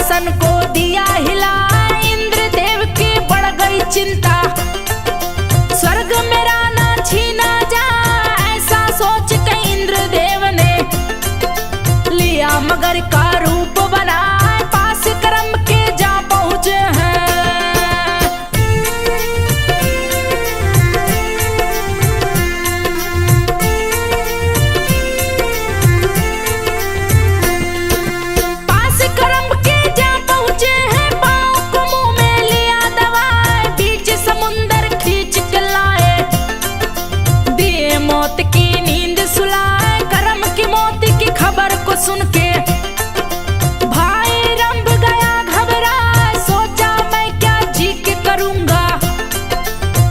सिंहासन को दिया हिला, इंद्र देव की बढ़ गई चिंता। स्वर्ग मेरा ना छीना जा, ऐसा सोच के इंद्र देव ने लिया मगर का रूप बना, पास कर्म के जा पहुंचे हैं। पास कर्म के जा पहुंचे हैं, पाँव को मुंह में लिया दबाए, बीच समुंदर खींच के लाए, दिए मौत की नींद सुलाए। कर्म की मौत की खबर को सुन के भाई रंभ गया घबरा, सोचा मैं क्या जी के करूंगा।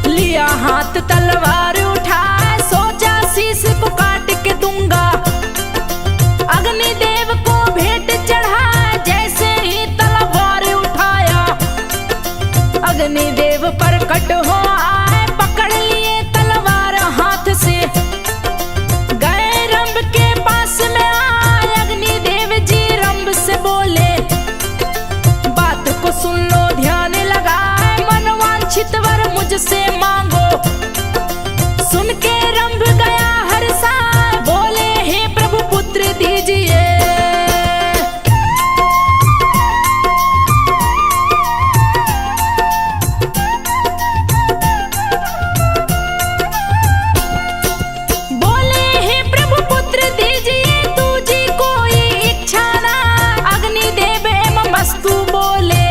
लिया हाथ तलवार उठाए, सोचा शीश को काट के दूंगा। अग्निदेव को भेंट चढ़ाए, जैसे ही तलवार उठाया, अग्निदेव प्रकट हो आए, पकड़ लिए तलवार हाथ से। गए रंभ के पास में आए, अग्निदेव जी रंभ से बोले, बात को सुन लो ध्यान लगाए, मनवांछित वर मुझसे मांगो। सुन के रंभ गया हर्षा, बोले हे प्रभु पुत्र दीजिए। बोले हे प्रभु पुत्र दीजिए, तुझी कोई इच्छा ना। अग्निदेव एवं वस्तु बोले,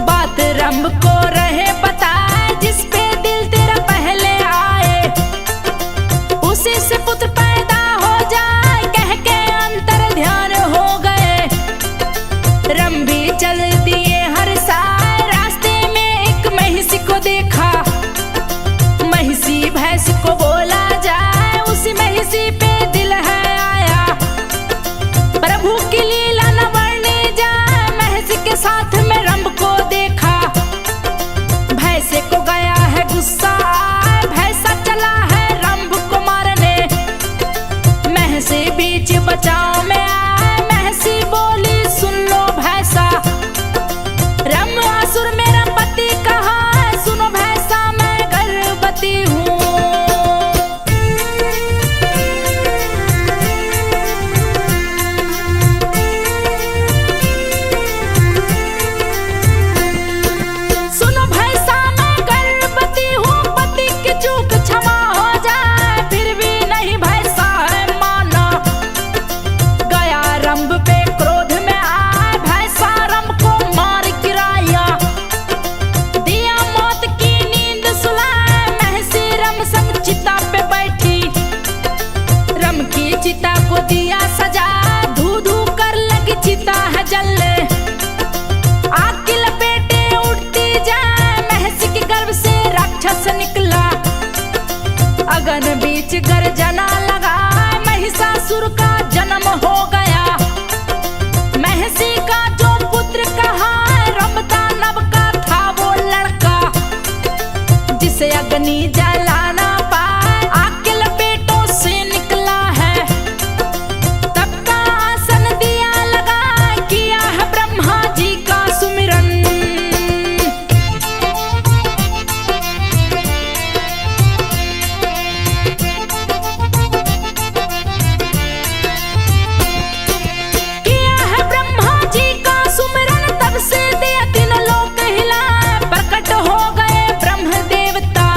बात रंभ को रहे बताए, जिस पे दिल तेरा पहले आए, उसी से पुत्र पैदा हो जाए। कह के अंतर ध्यान हो गए, रंभी चल दिए हर्षाए। रास्ते में एक महिषी को देखा, महिषी भैंस को बोला जाए, उसी महिषी पे दिल है आया। प्रभु की लीला न वर्णे जाए, महिषी के साथ में रंभ को देखा। भैंसे को गया है गुस्सा, भैंसा चला है रंभ को मारने। महसी बीच बचाव में आए, महसी बोली सुन लो भैंसा। रंभ असुर मेरा पति कहा है, सुनो भैंसा मैं गर्भवती हूँ। सुनो भैंसा मैं गर्भवती हूँ, पति की चूक क्षमा हो जाए, फिर भी नहीं भैंसा है माना। गया रंभ पे क्रोध में आए, भैंसा रंभ को मार गिराया। दिया मौत की नींद सुलाए, महसी रंभ संग चिता पे बैठी। रंभ की चिता को दिया सजा, धू धू कर लगी चिता है जलने। आग की लपेटे उड़ती जाए, महसी के गर्भ से राक्षस निकला। अगन बीच गर्जना लगा, महिषासुर का जन्म हो गया। महसी का जो पुत्र कहा है, रंभ दानव का था वो लड़का, जिसे अग्नि जला ना पाए, आग के लपेटों से निकला है। तब का आसन दिया लगा, किया है ब्रह्मा जी का सुमिरन। किया है ब्रह्मा जी का सुमिरन, तब से दिया तीन लोक हिला। प्रकट हो गए ब्रह्म देवता,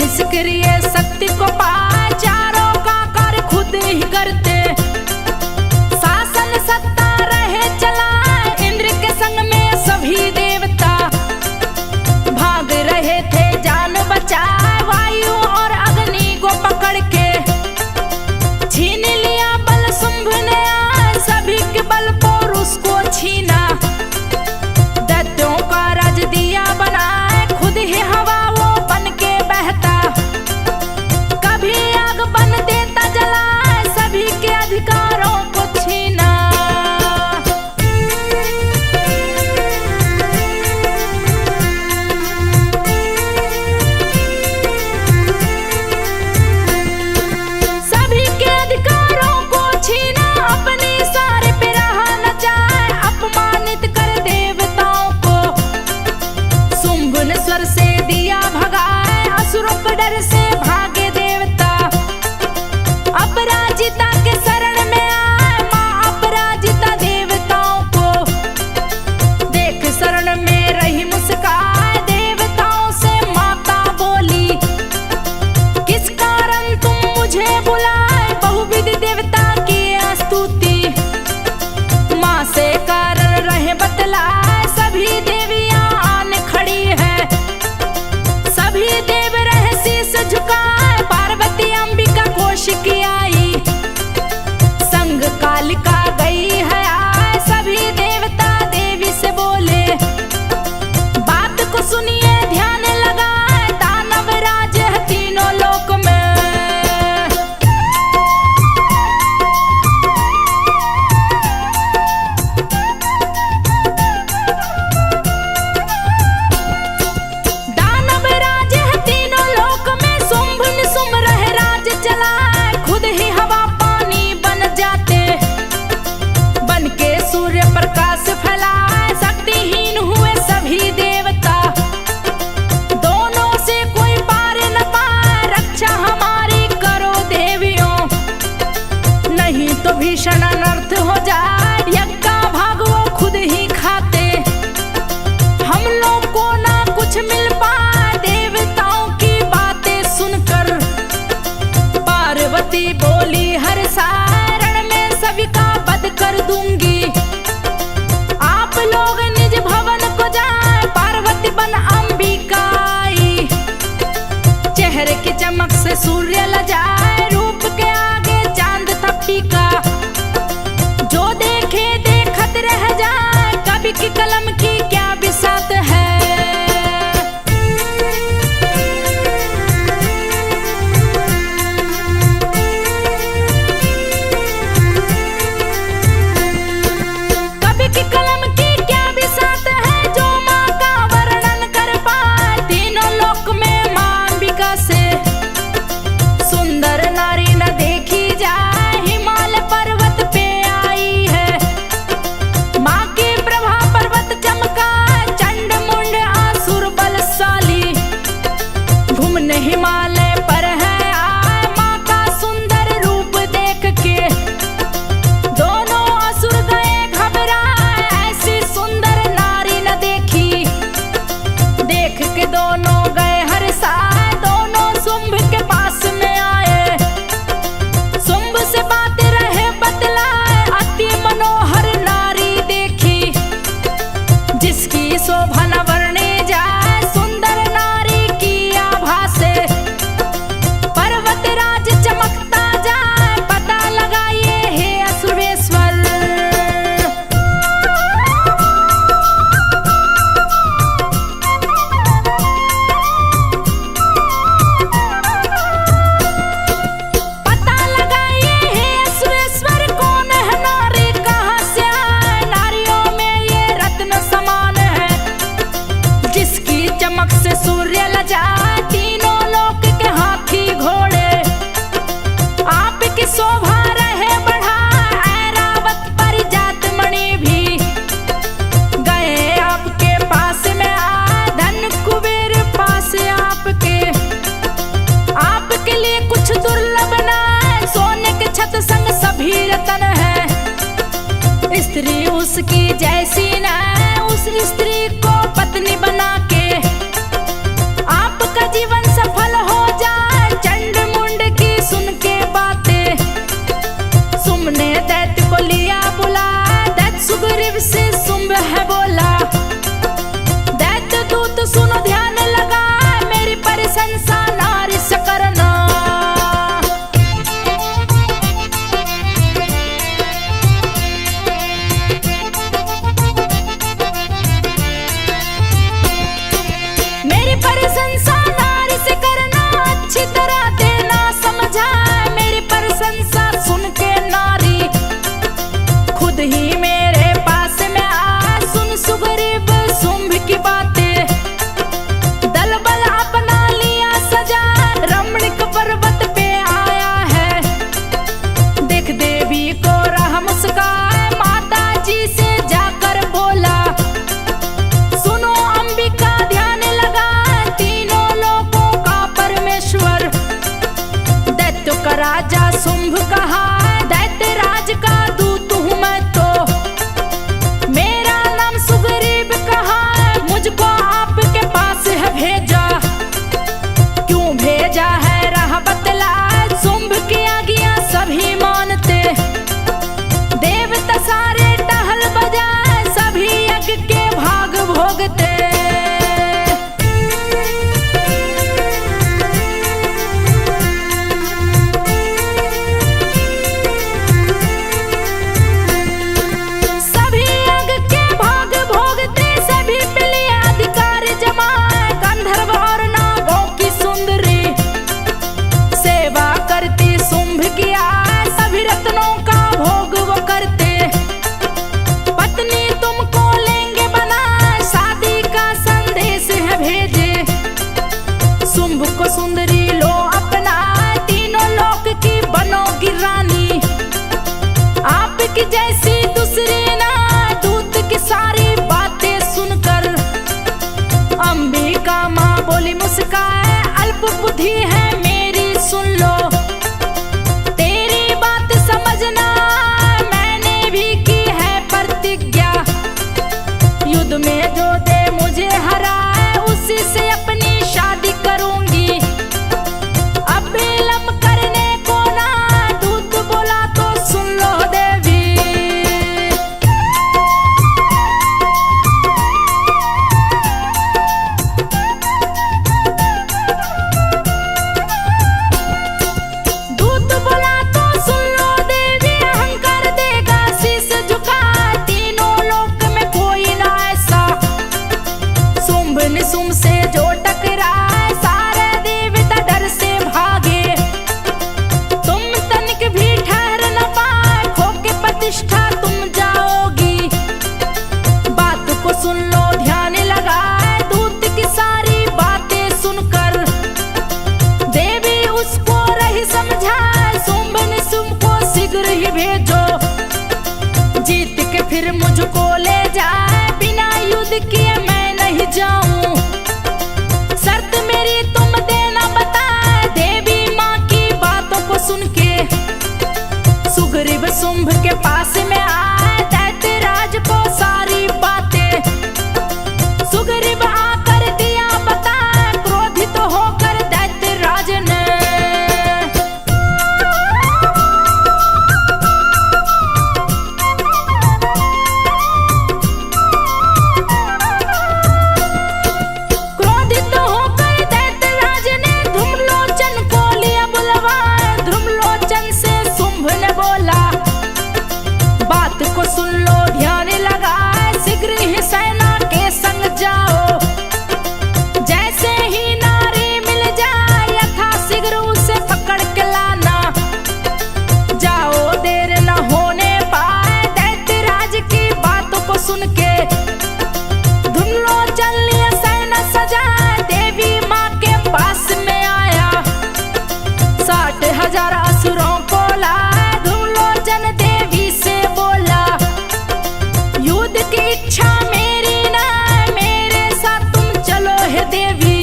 निष्क्रिय शक्ति को पाए, चारों का कार्य खुद ही करते, शासन सत्ता रहे चलाए, इंद्र के संग में सभी देवता भाग रहे थे जान बचाए, वायु और अग्नि को पकड़ के छीन लिया बल शुंभ ने, सभी के बल पर उसको छीना, दैत्यों का राज दिया बनाए, खुद ही हवा वो बन के बहता, कभी आग बन देता जलाए, सभी के अधिकारों को छीना। सभी के अधिकारों को छीना, अपने सारे पे रहा न जाए, अपमानित कर देवताओं को, शुंभ ने स्वर से दिया भगाए, असुरों के डर से भागे देवता, अपराजिता के शरण में आए, मां अपराजिता देवताओं को देख शरण में रही मुस्काए, देवताओं से माता बोली, किस कारण तुम मुझे बुलाए, बहुविध देवता की स्तुति, मां से कारण रहे बतलाए, सभी देवियां आन खड़ी है, सभी देव रहे शीस झुकाए, पार्वती अंबिका कौशिकी आई, संग कालिका गई है आए, सभी देवता देवी से बोले, बात को सुनिए ध्यान लगाए, दानव राज है तीनों लोक में। दानव राज है तीनों लोक में, शुंभ निशुंभ रहे राज चलाए, खुद ही हवा पानी बन जाते, बन के सूर्य प्रकाश फैलाए, शक्तिहीन हुए सभी देवता, दोनों से कोई पार न पाए, रक्षा हमारी करो देवियों, नहीं तो भीषण अनर्थ हो जाए, यज्ञ का भाग वो खुद ही खाते, हम लोग को ना कुछ मिल पाए, देवताओं की बातें सुनकर पार्वती बोली, हर सारण में सभी का वध कर दूंगी, आप लोग निज भवन को जाए, पार्वती बन अंबिका आई, चेहरे की चमक से सूर्य लजाए, रूप के आगे चांद था फीका, जो देखे देखत रह जाए, कवि की कलम की क्या बिसात है। कवि की कलम की क्या बिसात है, जो माँ का वर्णन कर पाए, तीनों लोक में माँ अंबिका से सुंदर नारी न देखी जाए, हिमालय पर्वत पे आई है, माँ की प्रभा पर्वत चमका, चंड मुंड आसुर बलशाली, घूमने हिमालय पर है आए, माँ का सुंदर रूप देख के दोनों असुर गए घबराए, ऐसी सुंदर नारी न देखी, देख के दोनों गए हर्षाए, दोनों शुंभ के पास में आए, शुंभ से बात रहे बतलाए, अति मनोहर नारी देखी, जिसकी शोभा न वर्णे जाए, सुंदर नारी की आभा से पर्वत राज चमकता जाए, पता लगाइए हे असुरेश्वर। पता लगाइए हे असुरेश्वर, कौन है नारी कहाँ से आए, नारियों में ये रत्न समान है, जिसकी चमक से सूर्य लजाए, तीनों लोक के हाथी घोड़े, आपकी शोभा रहे बढ़ाए, ऐरावत परिजात मणि भी गए आपके पास में आए, धन कुबेर पास आपके, आपके लिए कुछ दुर्लभ न है, सोने के छत संग सभी रतन है, स्त्री उसकी जैसी न है, उस स्त्री को पत्नी बना के आपका जीवन सफल हो जाए। शुंभ कहा दैत्य राज का दूत हूँ मैं तो, मेरा नाम सुग्रीव कहा मुझको आपके पास है भेजा। क्यों भेजा है राह बतला, शुंभ की आज्ञा सभी मानते, देवता सारे टहल बजाए सभी यज्ञ के भाग भोगते। सुंदरी लो अपना, तीनों लोक की बनोगी रानी, आपकी जैसी दूसरी ना दूत की सारी बातें सुनकर। अंबिका माँ बोली मुस्काए अल्प बुद्धि है मेरी सुन लो, तेरी बात समझना मैंने भी की है प्रतिज्ञा। युद्ध में जो दे मुझे हराए उसी से अपनी शादी करूंगी। शुंभ से जो टकराए सारे देवता डर से भागे, तुम तनिक भी ठहर न पाए खोके प्रतिष्ठा तुम जाओगी। बात को सुन लो ध्यान लगाए दूत की सारी बातें सुनकर, देवी उसको रही समझाए शुंभ ने शुंभ को शीघ्र ही भेजो, जीत के फिर मुझको ले जाए बिना युद्ध किए मैं नहीं जाऊं। शर्त मेरी तुम देना बताए, देवी माँ की बातों को सुन के सुग्रीव शुंभ के पास में आए दैत्य राज को सारी बातें। सुग्रीव आकर दिया बताए क्रोधित होकर दैत्य राज ने, सुन लो ध्यान लगाए शीघ्र ही सेना के संग जाओ, जैसे ही नारी मिल जाए यथा शीघ्र उसे पकड़ के लाना। जाओ देर न होने पाए दैत्य राज की बातों को सुन के, धूम्रलोचन लिए सेना सजाए देवी माँ के पास में आया। 60,000 असुरों को लाए धूम्रलोचन देवी से बोला, युद्ध की इच्छा मेरी ना मेरे साथ तुम चलो है देवी।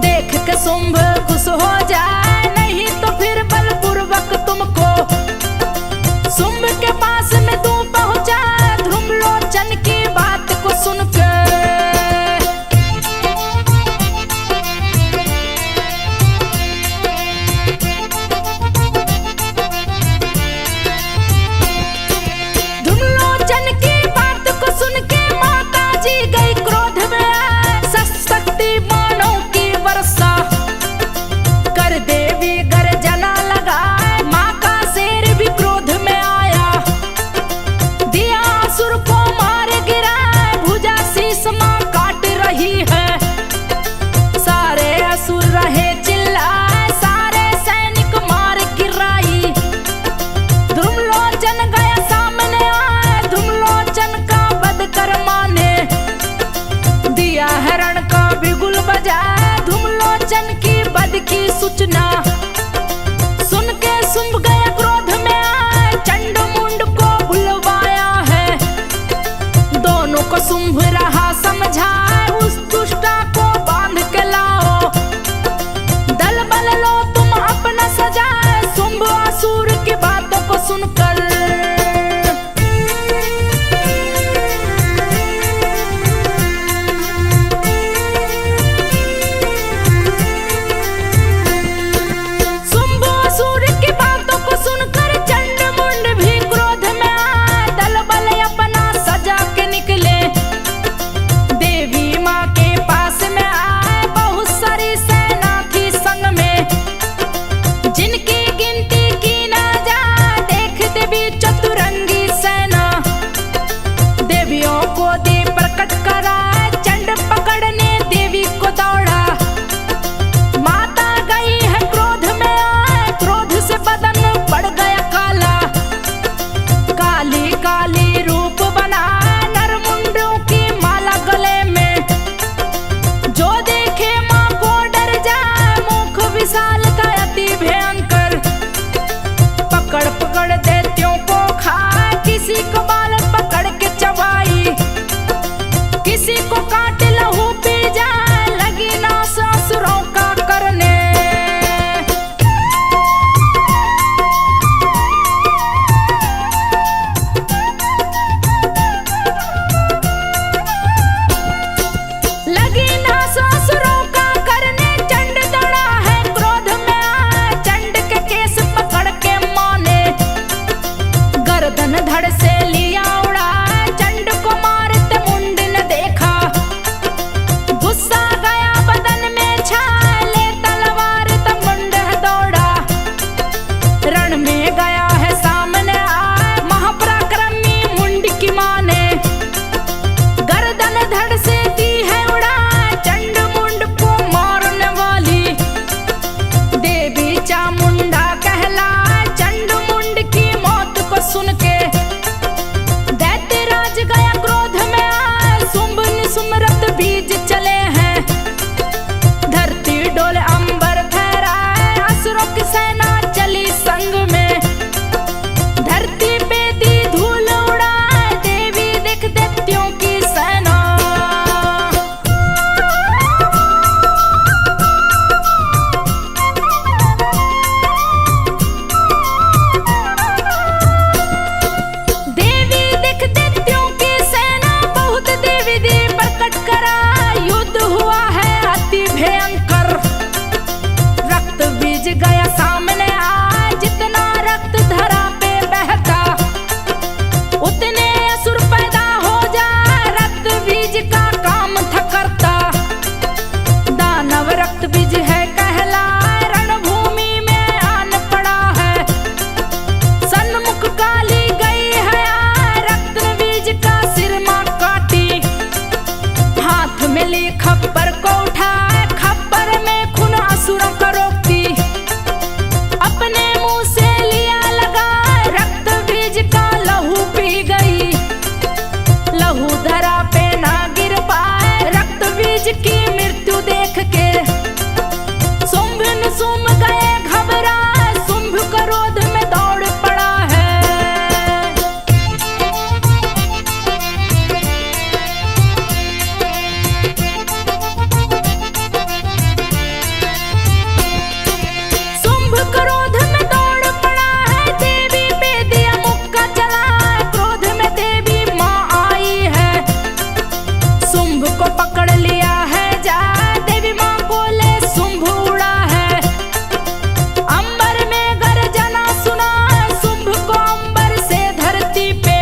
देख के शुंभ खुश हो जाए नहीं तो फिर बलपूर्वक तुमको शुंभ के पास में तू पहुंचा धूम्रलोचन की बात को सुनकर। की सूचना सुन के शुंभ गया क्रोध में आए, चंड मुंड को बुलवाया है। दोनों को शुंभ रहा समझाए, उस दुष्टा को बांध के लाओ। दल बल लो तुम अपना सजाए, शुंभ असुरों को रोकती, अपने मुंह से लिया लगा रक्त बीज का लहू पी गई। लहू धरा पे ना गिर पाए, रक्त बीज की मृत्यु देख के शुंभ निशुंभ गए घबराए, शुंभ क्रोध में दौड़ पड़ा है। शुंभ क्रोध में दौड़ पड़ा है, देवी पे दिया मुक्का चला, क्रोध में देवी माँ आई है। शुंभ को पकड़ लिया है जा, देवी माँ बोले शुंभ उड़ा है। अंबर में गर्जना सुना, शुंभ को अंबर से धरती पे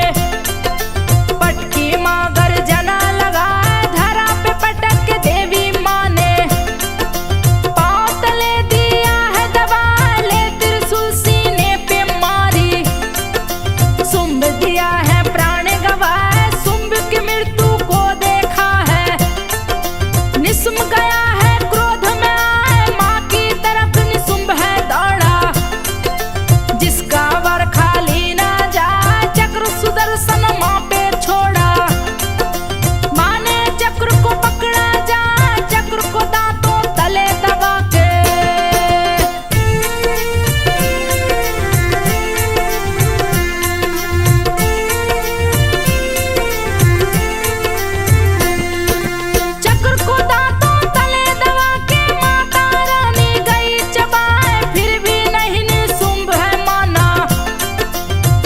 पटकी माँ गर्जना लगा, धरा पे पटक के देवी माँ ने पाँव तले दिया है दबा, ले त्रिशूल सीने पे मारी। शुंभ दिया है प्राण गवाए, शुंभ की मृत्यु को देखा है। निशुंभ गया है क्रोध में आए, माँ की तरफ निशुंभ है दौड़ा। जिसका वर खाली ना जाए, चक्र सुदर्शन माँ पे छोड़ा। माँ ने चक्र को पकड़ा जा, चक्र को दांतों तले दबा के। चक्र को दांतों तले दबा के माता रानी गई चबाए, फिर भी नहीं निशुंभ है माना।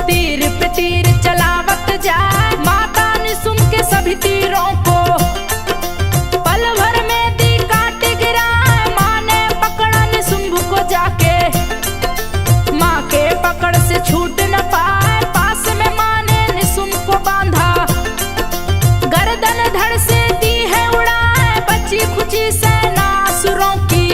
तीर पे तीर चलावत जाए, माता निशुंभ के सभी तीरों को पल भर में दी काट गिराए। माँ ने पकड़ा निशुंभ को जाके, माँ के पकड़ से छूट न पाए, पास में माँ ने निशुंभ को बांधा। गर्दन धड़ से दी है उड़ाए, बची खुची सेना असुरों की।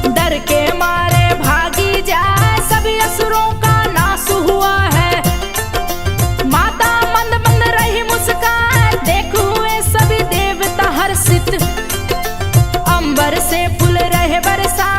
डर के मारे भागी जाए, सभी असुरों का नाश हुआ है। माता मंद मंद रही मुस्कान, देख हुए सभी देवता हर्षित। अंबर से फूल रहे बरसा,